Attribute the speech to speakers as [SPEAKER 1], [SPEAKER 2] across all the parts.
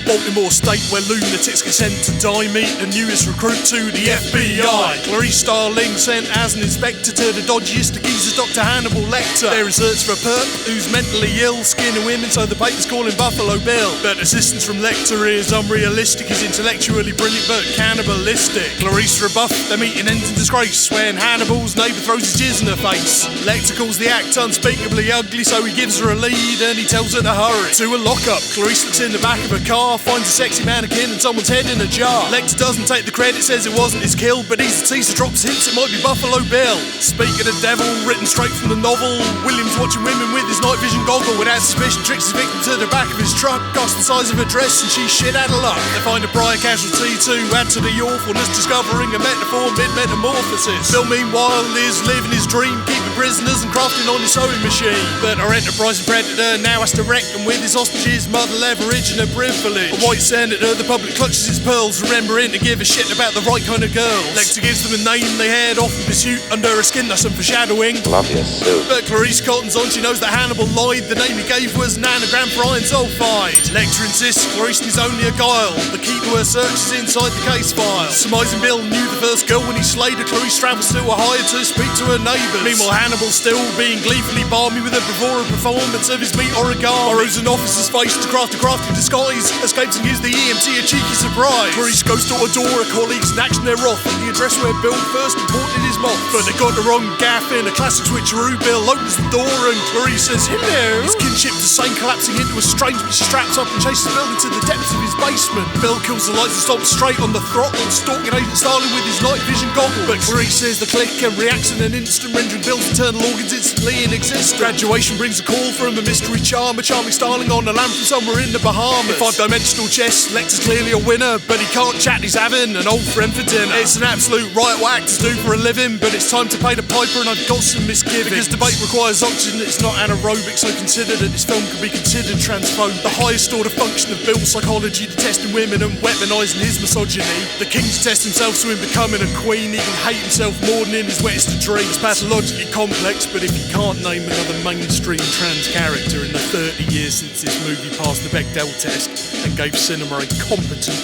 [SPEAKER 1] Baltimore State, where lunatics get sent to die, meet the newest recruit to the FBI. Clarice Starling sent as an inspector to the dodgiest of geezers, Dr. Hannibal Lecter. They research for a perp who's mentally ill, skinning women, so the papers call him Buffalo Bill. But assistance from Lecter is unrealistic. He's intellectually brilliant but cannibalistic. Clarice rebuffed, their meeting ends in disgrace when Hannibal's neighbour throws his jizz in her face. Lecter calls the act unspeakably ugly, so he gives her a lead and he tells her to hurry to a lockup. Clarice looks in the back of a car, finds a sexy mannequin and someone's head in a jar. Lecter doesn't take the credit, says it wasn't his kill, but he's a teaser, drops hints it might be Buffalo Bill. Speak of the devil, written straight from the novel. William's watching women with his night vision goggle. Without suspicion, tricks his victim to the back of his truck, asks the size of her dress and she's shit out of luck. They find a prior casualty to add to the awfulness, discovering a metaphor mid-metamorphosis. Bill meanwhile is living his dream, keeping prisoners and crafting on his sewing machine. But our enterprising predator now has to reckon with his hostages, mother leverage and her privilege. A white senator, the public clutches his pearls, remembering to give a shit about the right kind of girls. Lecter gives them a name, they head off in pursuit under her skin, that's some foreshadowing.
[SPEAKER 2] Love your suit.
[SPEAKER 1] But Clarice cottons on, she knows that Hannibal lied. The name he gave was an anagram for iron sulfide. Lecter insists Clarice is only a guile. The key to her search is inside the case file. Surmising Bill knew the first girl when he slayed her, Clarice travels to a hire to speak to her neighbours. Meanwhile, Hannibal's still being gleefully balmy with a bravura performance of his meat origami. Borrows an officer's face to craft a crafty disguise, escapes and gives the EMT a cheeky surprise. Clarice goes door to door, her colleagues snatch their wrath at the address where Bill first imported his moth. But they got the wrong gaff in a classic switcheroo. Bill opens the door and Clarice says hello. His kinship to Sane collapsing into a strange, but she straps up and chases Bill into the depths of his basement. Bill kills the lights and stops straight on the throttle, stalking Agent Starling with his night vision goggles. But Clarice hears the click and reacts in an instant, rendering Bill's internal organs instantly inexistent. Graduation brings a call from a mystery charmer, charming Starling on a lamp from somewhere in the Bahamas. In five-dimensional chess, Lecter's clearly a winner, but he can't chat, he's having an old friend for dinner. It's an absolute riot what actors do for a living, but it's time to pay the piper and I've got some misgivings. Because debate requires oxygen, it's not anaerobic, so consider that this film could be considered transphobic. The highest order function of Bill's psychology, detesting women and weaponising his misogyny. The king detests himself, so in becoming a queen, he can hate himself more than in his wettest of dreams. It's pathologically complex, but if you can't name another mainstream trans character in the 30 years since this movie passed the Bechdel test and gave cinema a competent,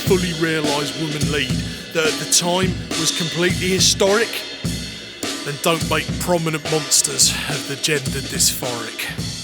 [SPEAKER 1] fully realised woman lead that at the time was completely historic, then don't make prominent monsters of the gender dysphoric.